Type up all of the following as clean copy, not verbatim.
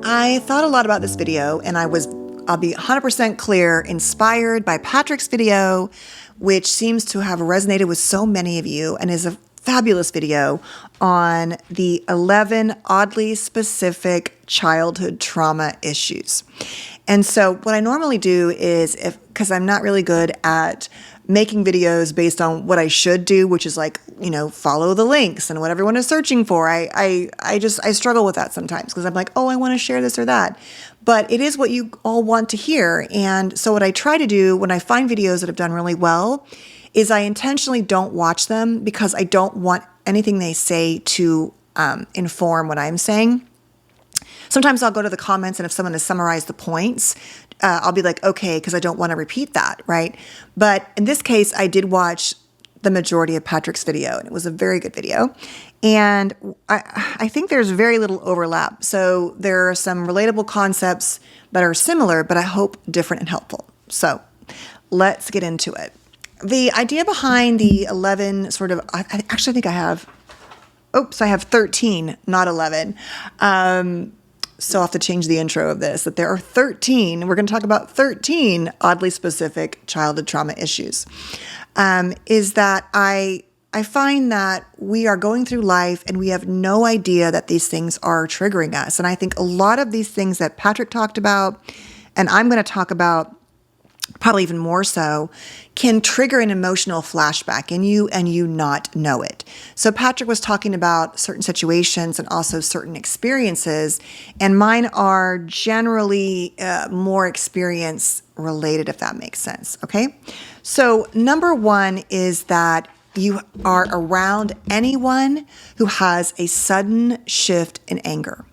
I thought a lot about this video, and I'll be 100% clear, inspired by Patrick's video, which seems to have resonated with so many of you and is a fabulous video on the 11 oddly specific childhood trauma issues. And so what I normally do is, because I'm not really good at making videos based on what I should do, which is like, follow the links and what everyone is searching for. I struggle with that sometimes because I'm like, oh, I want to share this or that. But it is what you all want to hear. And so what I try to do when I find videos that have done really well is I intentionally don't watch them because I don't want anything they say to inform what I'm saying. Sometimes I'll go to the comments, and if someone has summarized the points, I'll be like, okay, because I don't want to repeat that, right? But in this case, I did watch the majority of Patrick's video, and it was a very good video. And I think there's very little overlap. So there are some relatable concepts that are similar, but I hope different and helpful. So let's get into it. The idea behind the 11 I actually think I have 13, not 11. So I'll have to change the intro of this, that there are 13, we're going to talk about 13 oddly specific childhood trauma issues, is that I find that we are going through life and we have no idea that these things are triggering us. And I think a lot of these things that Patrick talked about, and I'm going to talk about probably even more so, can trigger an emotional flashback in you and you not know it. So Patrick was talking about certain situations and also certain experiences, and mine are generally more experience related, if that makes sense, okay? So number one is that you are around anyone who has a sudden shift in anger.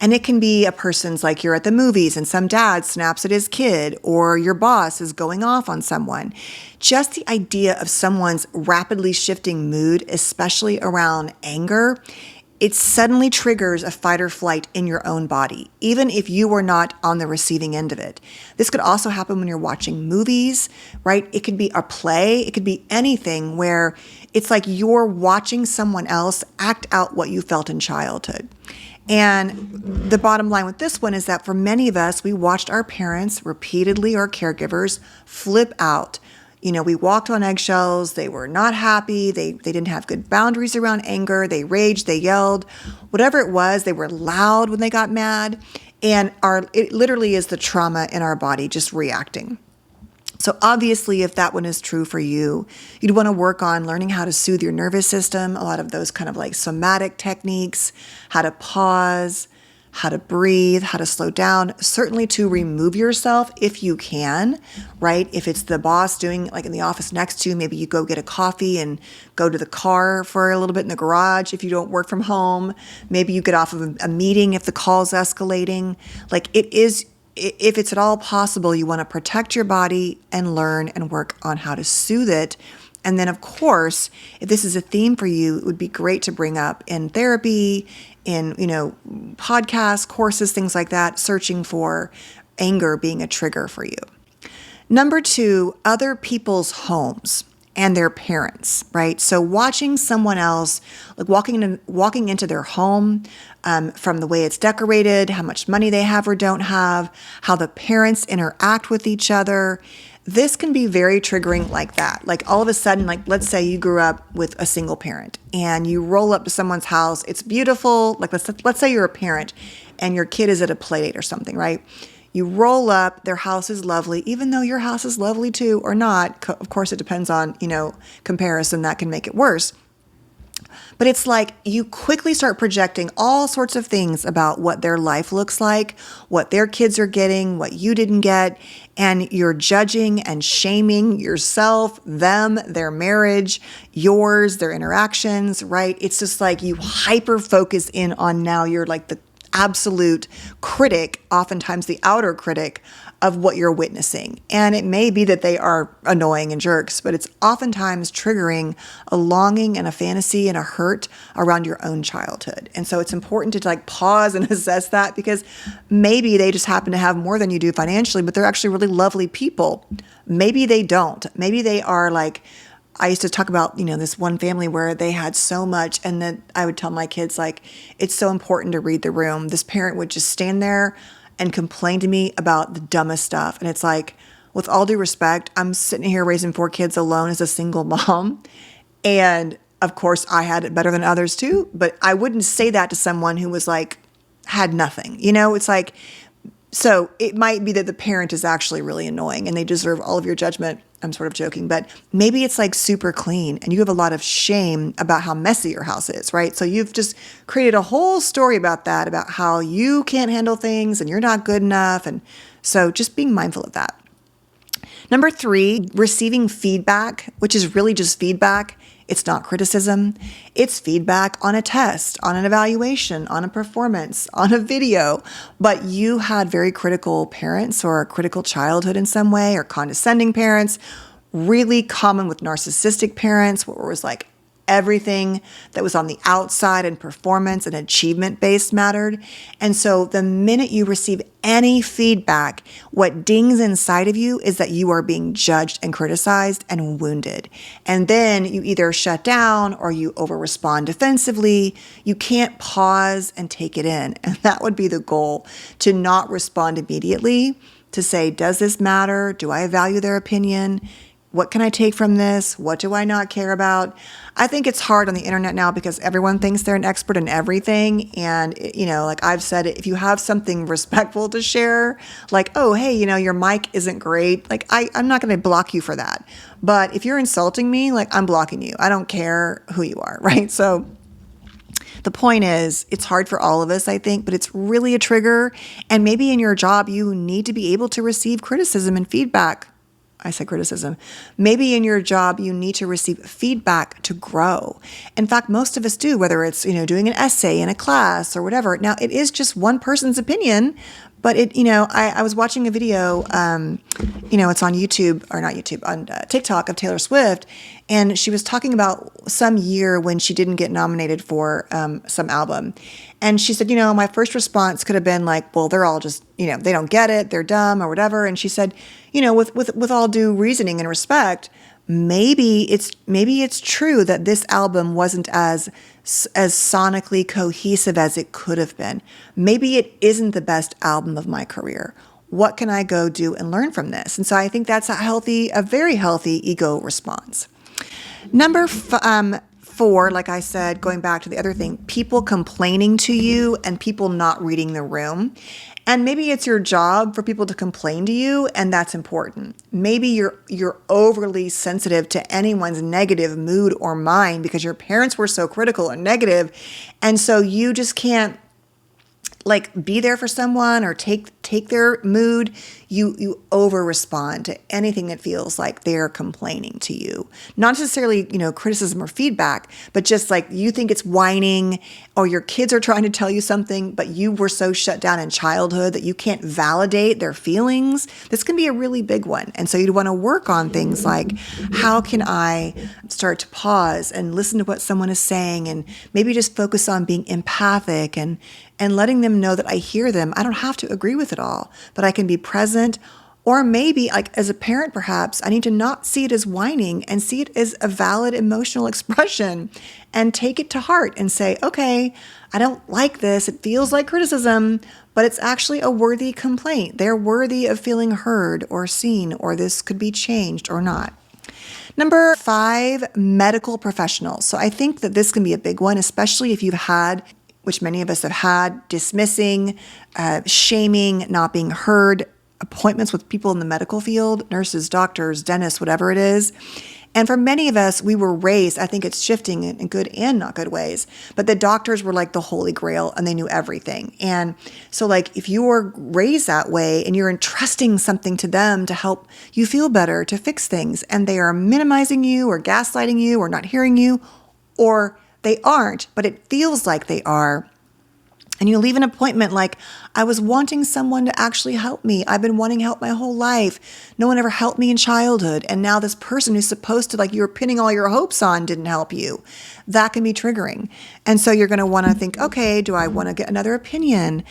And it can be a person's, like you're at the movies and some dad snaps at his kid, or your boss is going off on someone. Just the idea of someone's rapidly shifting mood, especially around anger, it suddenly triggers a fight or flight in your own body, even if you were not on the receiving end of it. This could also happen when you're watching movies, right? It could be a play. It could be anything where it's like you're watching someone else act out what you felt in childhood. And the bottom line with this one is that for many of us, we watched our parents repeatedly, or caregivers, flip out. We walked on eggshells. They were not happy. They didn't have good boundaries around anger. They raged, they yelled, whatever it was. They were loud when they got mad. And it literally is the trauma in our body just reacting. So obviously, if that one is true for you, you'd want to work on learning how to soothe your nervous system, a lot of those kind of like somatic techniques, how to pause, how to breathe, how to slow down, certainly to remove yourself if you can, right? If it's the boss doing, like in the office next to you, maybe you go get a coffee and go to the car for a little bit in the garage if you don't work from home. Maybe you get off of a meeting if the call's escalating. If it's at all possible, you want to protect your body and learn and work on how to soothe it. And then, of course, if this is a theme for you, it would be great to bring up in therapy, in, podcasts, courses, things like that, searching for anger being a trigger for you. Number two, other people's homes and their parents, right? So watching someone else, like walking into their home, from the way it's decorated, how much money they have or don't have, how the parents interact with each other. This can be very triggering like that. Like all of a sudden, like let's say you grew up with a single parent and you roll up to someone's house. It's beautiful. Like let's say you're a parent and your kid is at a play date or something, right? You roll up, their house is lovely, even though your house is lovely too or not. Of course, it depends on, comparison that can make it worse. But it's like you quickly start projecting all sorts of things about what their life looks like, what their kids are getting, what you didn't get, and you're judging and shaming yourself, them, their marriage, yours, their interactions, right? It's just like you hyper focus in on now you're like the absolute critic, oftentimes the outer critic of what you're witnessing. And it may be that they are annoying and jerks, but it's oftentimes triggering a longing and a fantasy and a hurt around your own childhood. And so it's important to pause and assess that, because maybe they just happen to have more than you do financially, but they're actually really lovely people. Maybe they don't. Maybe they are I used to talk about, this one family where they had so much, and then I would tell my kids, like, it's so important to read the room. This parent would just stand there and complain to me about the dumbest stuff. And it's like, with all due respect, I'm sitting here raising 4 kids alone as a single mom. And of course, I had it better than others too, but I wouldn't say that to someone who was like, had nothing. It's like, so it might be that the parent is actually really annoying and they deserve all of your judgment. I'm sort of joking, but maybe it's like super clean and you have a lot of shame about how messy your house is, right? So you've just created a whole story about that, about how you can't handle things and you're not good enough. And so just being mindful of that. Number 3, receiving feedback, which is really just feedback. It's not criticism. It's feedback on a test, on an evaluation, on a performance, on a video. But you had very critical parents or a critical childhood in some way, or condescending parents, really common with narcissistic parents, where it was like everything that was on the outside and performance and achievement-based mattered. And so the minute you receive any feedback, what dings inside of you is that you are being judged and criticized and wounded. And then you either shut down or you over-respond defensively. You can't pause and take it in. And that would be the goal, to not respond immediately, to say, does this matter? Do I value their opinion? What can I take from this? What do I not care about? I think it's hard on the internet now because everyone thinks they're an expert in everything. And, like I've said, if you have something respectful to share, like, oh, hey, your mic isn't great. Like, I'm not going to block you for that. But if you're insulting me, like, I'm blocking you. I don't care who you are, right? So the point is, it's hard for all of us, I think, but it's really a trigger. And maybe in your job, you need to be able to receive criticism and feedback. I said criticism. Maybe in your job, you need to receive feedback to grow. In fact, most of us do, whether it's, doing an essay in a class or whatever. Now, it is just one person's opinion, but I was watching a video, it's on YouTube, or not YouTube, on TikTok, of Taylor Swift. And she was talking about some year when she didn't get nominated for some album. And she said, my first response could have been like, well, they're all just, they don't get it, they're dumb or whatever. And she said, with all due reasoning and respect, maybe it's true that this album wasn't as sonically cohesive as it could have been. Maybe it isn't the best album of my career. What can I go do and learn from this? And so I think that's a very healthy ego response. Number 4, like I said, going back to the other thing, people complaining to you and people not reading the room. And maybe it's your job for people to complain to you, and that's important. Maybe you're overly sensitive to anyone's negative mood or mind because your parents were so critical and negative, and so you just can't be there for someone or take their mood. You over respond to anything that feels like they're complaining to you. Not necessarily, criticism or feedback, but just like you think it's whining, or your kids are trying to tell you something, but you were so shut down in childhood that you can't validate their feelings. This can be a really big one. And so you'd want to work on things like, how can I start to pause and listen to what someone is saying, and maybe just focus on being empathic and letting them know that I hear them. I don't have to agree with it all, but I can be present. Or maybe, as a parent, perhaps, I need to not see it as whining and see it as a valid emotional expression and take it to heart and say, okay, I don't like this. It feels like criticism, but it's actually a worthy complaint. They're worthy of feeling heard or seen, or this could be changed or not. Number 5, medical professionals. So I think that this can be a big one, especially if you've had, which many of us have had, dismissing, shaming, not being heard, appointments with people in the medical field, nurses, doctors, dentists, whatever it is. And for many of us, we were raised, I think it's shifting in good and not good ways, but the doctors were like the holy grail and they knew everything. And so if you were raised that way and you're entrusting something to them to help you feel better, to fix things, and they are minimizing you or gaslighting you or not hearing you, or they aren't, but it feels like they are, And you leave an appointment like, I was wanting someone to actually help me. I've been wanting help my whole life. No one ever helped me in childhood. And now this person who's supposed to, like, you were pinning all your hopes on didn't help you. That can be triggering. And so you're going to want to think, okay, do I want to get another opinion?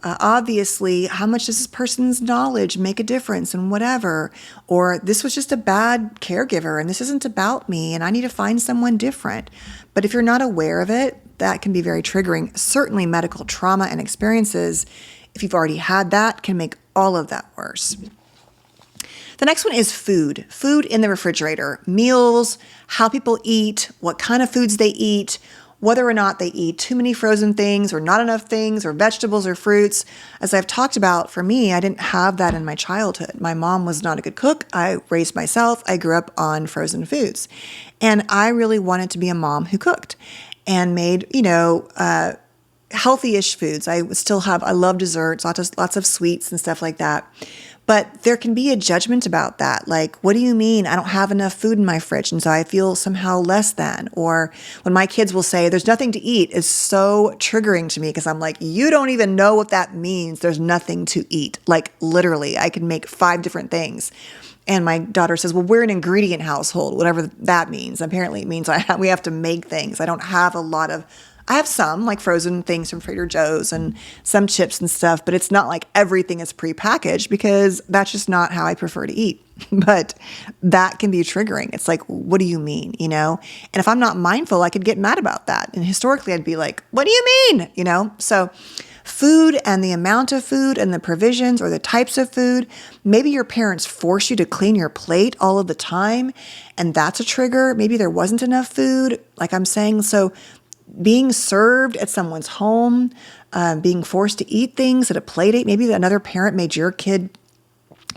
Obviously, how much does this person's knowledge make a difference and whatever? Or this was just a bad caregiver and this isn't about me and I need to find someone different. But if you're not aware of it, that can be very triggering. Certainly medical trauma and experiences, if you've already had that, can make all of that worse. The next one is food. Food in the refrigerator. Meals, how people eat, what kind of foods they eat, whether or not they eat too many frozen things or not enough things or vegetables or fruits. As I've talked about, for me, I didn't have that in my childhood. My mom was not a good cook. I raised myself. I grew up on frozen foods. And I really wanted to be a mom who cooked and made, healthy-ish foods. I love desserts, lots of sweets and stuff like that. But there can be a judgment about that. Like, what do you mean I don't have enough food in my fridge and so I feel somehow less than? Or when my kids will say there's nothing to eat, is so triggering to me because I'm like, you don't even know what that means. There's nothing to eat. Like, literally, I can make 5 different things. And my daughter says, well, we're an ingredient household, whatever that means. Apparently it means we have to make things. I have some like frozen things from Trader Joe's and some chips and stuff, but it's not like everything is prepackaged because that's just not how I prefer to eat. But that can be triggering. It's like, what do you mean? And if I'm not mindful, I could get mad about that. And historically I'd be like, what do you mean? So food and the amount of food and the provisions or the types of food. Maybe your parents force you to clean your plate all of the time, and that's a trigger. Maybe there wasn't enough food, like I'm saying. So being served at someone's home, being forced to eat things at a play date. Maybe another parent made your kid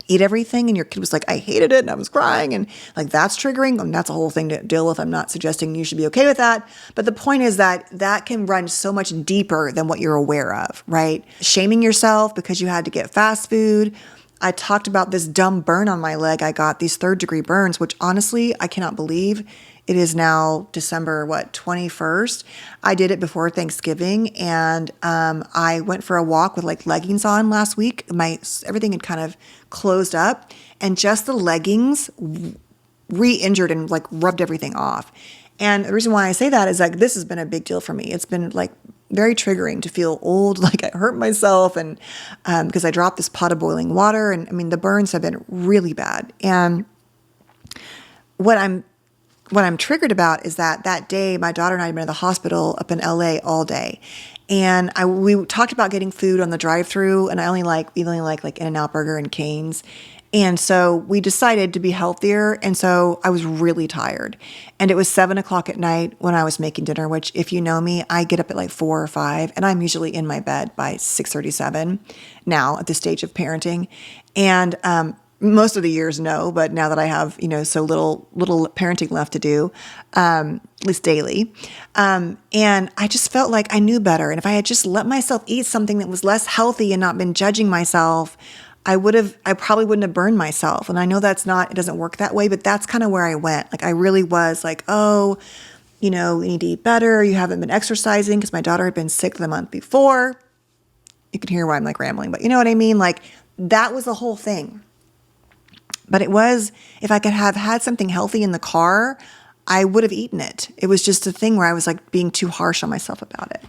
eat everything and your kid was like, I hated it and I was crying, and like that's triggering, and that's a whole thing to deal with. I'm not suggesting you should be okay with that. But the point is that can run so much deeper than what you're aware of, right? Shaming yourself because you had to get fast food. I talked about this dumb burn on my leg. I got these 3rd-degree burns, which honestly, I cannot believe. It is now December, 21st. I did it before Thanksgiving, and I went for a walk with like leggings on last week. Everything had kind of closed up, and just the leggings re-injured and like rubbed everything off. And the reason why I say that is like this has been a big deal for me. It's been like very triggering to feel old, like I hurt myself, and because I dropped this pot of boiling water, and I mean the burns have been really bad. And what I'm triggered about is that day, my daughter and I had been at the hospital up in LA all day. And we talked about getting food on the drive-thru, and we only like In-N-Out Burger and Cane's. And so we decided to be healthier. And so I was really tired. And it was 7:00 at night when I was making dinner, which if you know me, I get up at like 4 or 5, and I'm usually in my bed by 6:37 now at this stage of parenting. And, most of the years, no, but now that I have, so little parenting left to do, at least daily. And I just felt like I knew better. And if I had just let myself eat something that was less healthy and not been judging myself, I probably wouldn't have burned myself. And I know it doesn't work that way, but that's kind of where I went. Like I really was like, oh, you need to eat better. You haven't been exercising, because my daughter had been sick the month before. You can hear why I'm like rambling, but you know what I mean? Like that was the whole thing. But it was, if I could have had something healthy in the car, I would have eaten it. It was just a thing where I was like being too harsh on myself about it.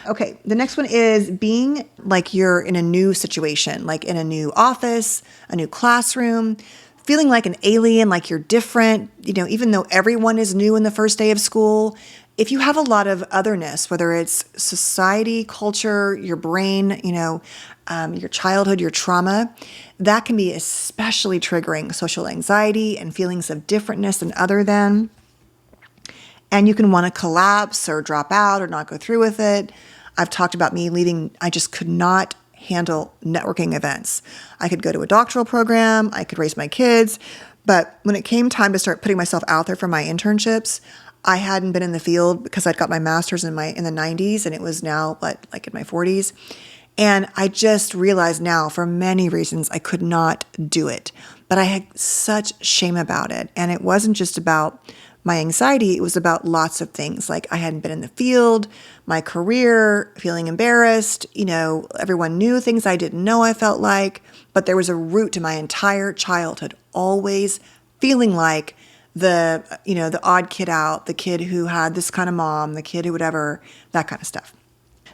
Okay, the next one is being like you're in a new situation, like in a new office, a new classroom, feeling like an alien, like you're different, even though everyone is new in the first day of school. If you have a lot of otherness, whether it's society, culture, your brain, your childhood, your trauma, that can be especially triggering. Social anxiety and feelings of differentness and other than. And you can want to collapse or drop out or not go through with it. I've talked about me leaving. I just could not handle networking events. I could go to a doctoral program. I could raise my kids. But when it came time to start putting myself out there for my internships, I hadn't been in the field because I'd got my master's in the 90s, and it was now like in my 40s. And I just realized now, for many reasons, I could not do it. But I had such shame about it. And it wasn't just about my anxiety, it was about lots of things. Like I hadn't been in the field, my career, feeling embarrassed, everyone knew things I didn't know I felt like, but there was a root to my entire childhood, always feeling like the odd kid out, the kid who had this kind of mom, the kid who whatever, that kind of stuff.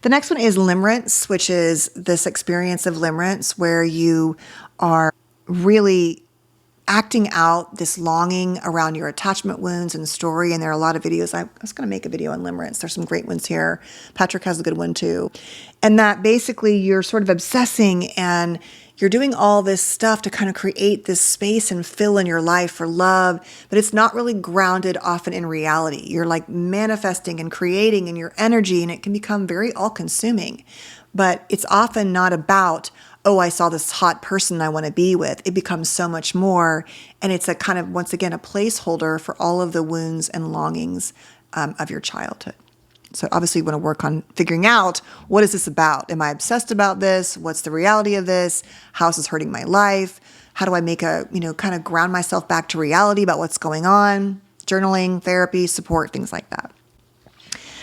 The next one is limerence, which is this experience of limerence where you are really acting out this longing around your attachment wounds and story. And there are a lot of videos. I was going to make a video on limerence. There's some great ones here. Patrick has a good one too. And that basically you're sort of obsessing and you're doing all this stuff to kind of create this space and fill in your life for love, but it's not really grounded often in reality. You're like manifesting and creating in your energy, and it can become very all-consuming. But it's often not about, oh, I saw this hot person I want to be with. It becomes so much more, and it's a kind of, once again, a placeholder for all of the wounds and longings of your childhood. So obviously you want to work on figuring out, what is this about? Am I obsessed about this? What's the reality of this? How is this hurting my life? How do I make kind of ground myself back to reality about what's going on? Journaling, therapy, support, things like that.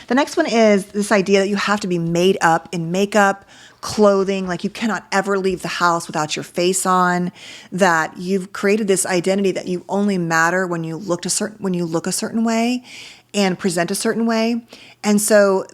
The next one is this idea that you have to be made up in makeup, clothing, like you cannot ever leave the house without your face on, that you've created this identity that you only matter when you look a certain way and present a certain way. And so,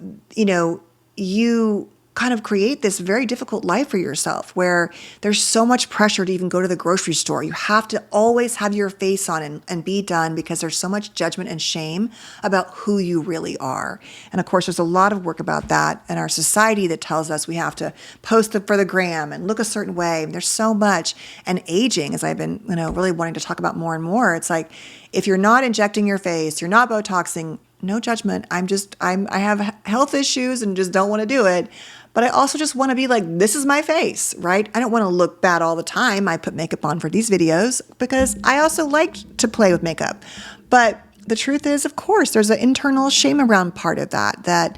you kind of create this very difficult life for yourself where there's so much pressure to even go to the grocery store. You have to always have your face on and be done because there's so much judgment and shame about who you really are. And of course, there's a lot of work about that in our society that tells us we have to post for the gram and look a certain way. There's so much. And aging, as I've been, really wanting to talk about more and more, it's like, if you're not injecting your face, you're not Botoxing, no judgment. I have health issues and just don't want to do it. But I also just want to be like, this is my face, right? I don't want to look bad all the time. I put makeup on for these videos because I also like to play with makeup. But the truth is, of course, there's an internal shame around part of that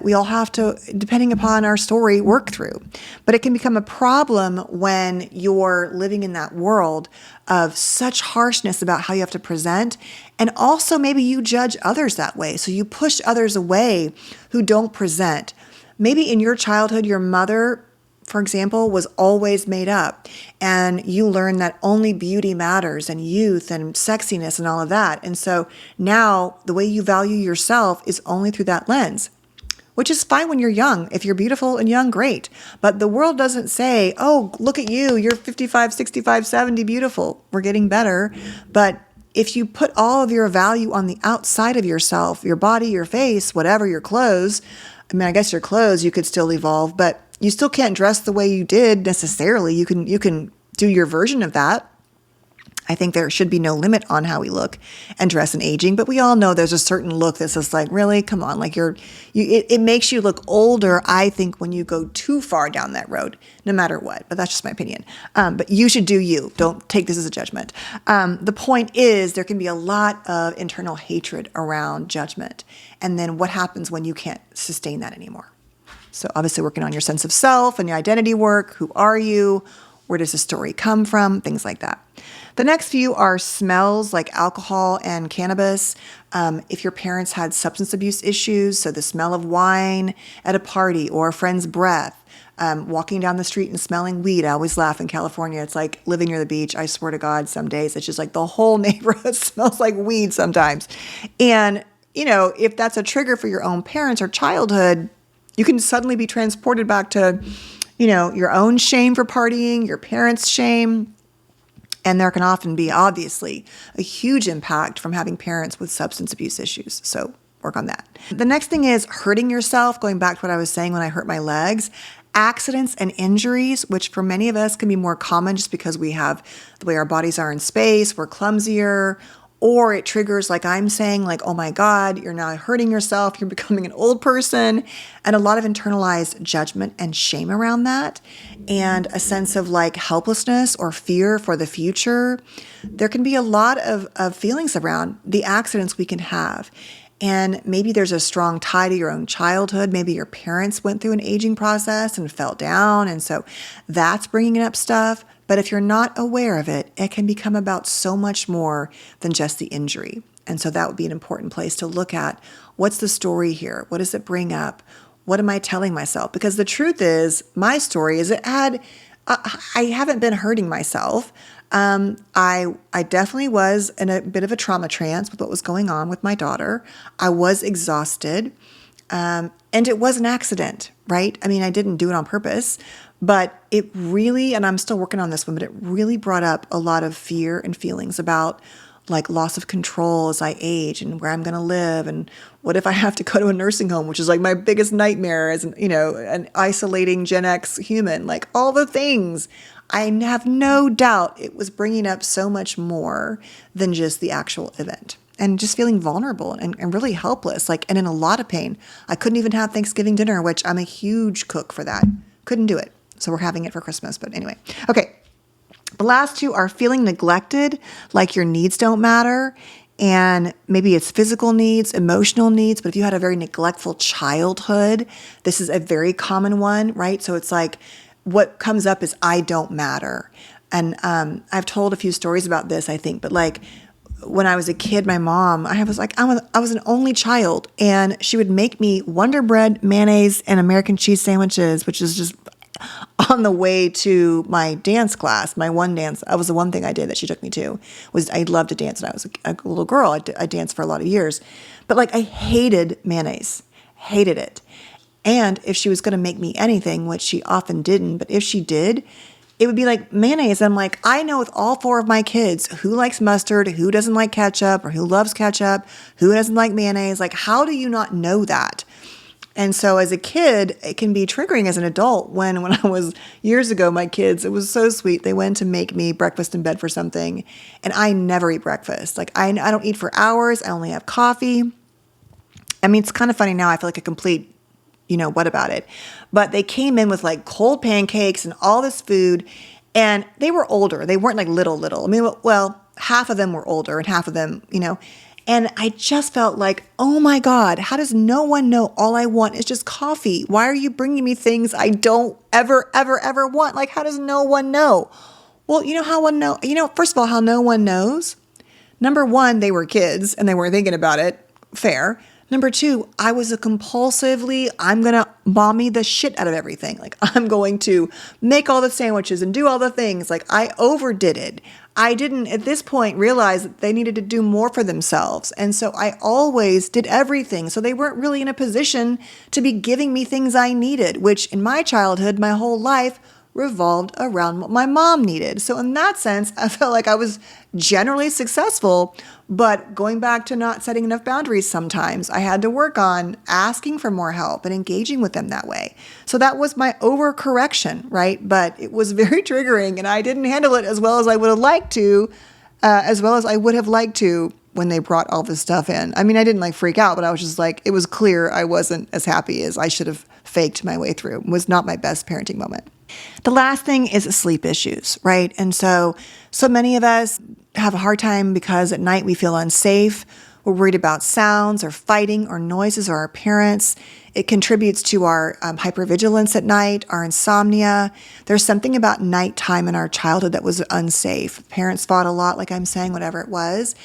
we all have to, depending upon our story, work through. But it can become a problem when you're living in that world of such harshness about how you have to present. And also maybe you judge others that way. So you push others away who don't present. Maybe in your childhood, your mother, for example, was always made up, and you learn that only beauty matters and youth and sexiness and all of that. And so now the way you value yourself is only through that lens, which is fine when you're young. If you're beautiful and young, great. But the world doesn't say, oh, look at you, you're 55, 65, 70, beautiful. We're getting better. But if you put all of your value on the outside of yourself, your body, your face, whatever, your clothes, I guess your clothes, you could still evolve, but you still can't dress the way you did necessarily. You can do your version of that. I think there should be no limit on how we look and dress in aging, but we all know there's a certain look that's just like, really, come on, like it makes you look older, I think, when you go too far down that road, no matter what, but that's just my opinion. But you should do you. Don't take this as a judgment. The point is there can be a lot of internal hatred around judgment. And then what happens when you can't sustain that anymore? So obviously working on your sense of self and your identity work. Who are you? Where does the story come from? Things like that. The next few are smells like alcohol and cannabis. If your parents had substance abuse issues, so the smell of wine at a party or a friend's breath, walking down the street and smelling weed. I always laugh in California. It's like living near the beach. I swear to God, some days it's just like the whole neighborhood smells like weed sometimes. And, if that's a trigger for your own parents or childhood, you can suddenly be transported back to, your own shame for partying, your parents' shame. And there can often be, obviously, a huge impact from having parents with substance abuse issues. So work on that. The next thing is hurting yourself, going back to what I was saying when I hurt my legs. Accidents and injuries, which for many of us can be more common just because we have the way our bodies are in space, we're clumsier, or it triggers, like I'm saying, like, oh my God, you're now hurting yourself, you're becoming an old person, and a lot of internalized judgment and shame around that, and a sense of like helplessness or fear for the future. There can be a lot of feelings around the accidents we can have. And maybe there's a strong tie to your own childhood. Maybe your parents went through an aging process and fell down, and so that's bringing up stuff. But if you're not aware of it, it can become about so much more than just the injury. And so that would be an important place to look at. What's the story here? What does it bring up? What am I telling myself? Because the truth is, my story is I haven't been hurting myself. I definitely was in a bit of a trauma trance with what was going on with my daughter. I was exhausted. And it was an accident, right? I mean, I didn't do it on purpose, but it really, and I'm still working on this one, but it really brought up a lot of fear and feelings about like loss of control as I age and where I'm going to live. And what if I have to go to a nursing home, which is like my biggest nightmare as an isolating Gen X human, like all the things. I have no doubt it was bringing up so much more than just the actual event. And just feeling vulnerable and really helpless, and in a lot of pain. I couldn't even have Thanksgiving dinner, which I'm a huge cook for that. Couldn't do it. So we're having it for Christmas. But anyway, okay. The last two are feeling neglected, like your needs don't matter. And maybe it's physical needs, emotional needs. But if you had a very neglectful childhood, this is a very common one, right? So it's like what comes up is I don't matter. And I've told a few stories about this, I think. But when I was a kid, my mom, I was an only child, and she would make me Wonder Bread, mayonnaise, and American cheese sandwiches, which is just on the way to my dance class. My one dance, that was the one thing I did that she took me to, was I loved to dance when I was a little girl. I danced for a lot of years. But I hated mayonnaise, hated it. And if she was going to make me anything, which she often didn't, but if she did, it would be like mayonnaise. I'm like, I know with all four of my kids who likes mustard, who doesn't like ketchup, or who loves ketchup, who doesn't like mayonnaise. Like, how do you not know that? And so as a kid, it can be triggering as an adult. When I was years ago, my kids, it was so sweet. They went to make me breakfast in bed for something, and I never eat breakfast. I don't eat for hours. I only have coffee. I mean, it's kind of funny now. I feel like a complete what about it? But they came in with cold pancakes and all this food, and they were older. They weren't little. I mean, well, half of them were older and half of them, and I just felt like, oh my God, how does no one know all I want is just coffee? Why are you bringing me things I don't ever, ever, ever want? How does no one know? Well, first of all, how no one knows. Number one, they were kids and they weren't thinking about it. Fair. Number two, I was I'm going to mommy the shit out of everything. I'm going to make all the sandwiches and do all the things. I overdid it. I didn't, at this point, realize that they needed to do more for themselves. And so I always did everything. So they weren't really in a position to be giving me things I needed, which in my childhood, my whole life, revolved around what my mom needed. So in that sense, I felt like I was generally successful, but going back to not setting enough boundaries sometimes, I had to work on asking for more help and engaging with them that way. So that was my overcorrection, right? But it was very triggering, and I didn't handle it as well as I would have liked to, when they brought all this stuff in. I mean, I didn't freak out, but I was just it was clear I wasn't as happy as I should have faked my way through. It was not my best parenting moment. The last thing is sleep issues, right? And so many of us have a hard time because at night we feel unsafe. We're worried about sounds or fighting or noises or our parents. It contributes to our hypervigilance at night, our insomnia. There's something about nighttime in our childhood that was unsafe. Parents fought a lot, like I'm saying, whatever it was.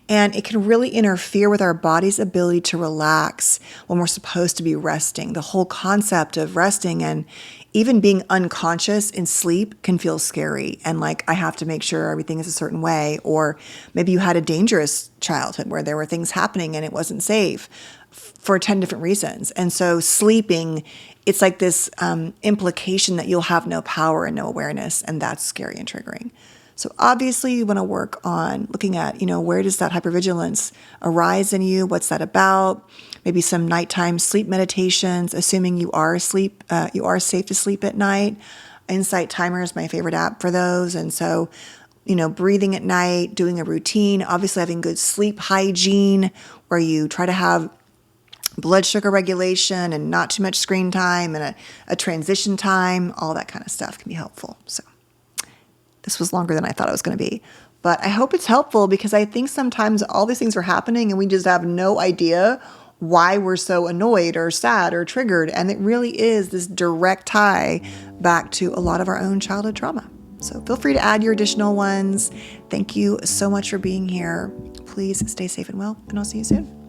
And it can really interfere with our body's ability to relax when we're supposed to be resting. The whole concept of resting and even being unconscious in sleep can feel scary. And I have to make sure everything is a certain way. Or maybe you had a dangerous childhood where there were things happening and it wasn't safe for 10 different reasons. And so sleeping, it's this implication that you'll have no power and no awareness. And that's scary and triggering. So obviously you want to work on looking at, where does that hypervigilance arise in you? What's that about? Maybe some nighttime sleep meditations, assuming you are asleep, you are safe to sleep at night. Insight Timer is my favorite app for those. And so, breathing at night, doing a routine, obviously having good sleep hygiene where you try to have blood sugar regulation and not too much screen time and a transition time, all that kind of stuff can be helpful. So this was longer than I thought it was going to be, but I hope it's helpful because I think sometimes all these things are happening and we just have no idea why we're so annoyed or sad or triggered. And it really is this direct tie back to a lot of our own childhood trauma. So feel free to add your additional ones. Thank you so much for being here. please stay safe and well, and I'll see you soon.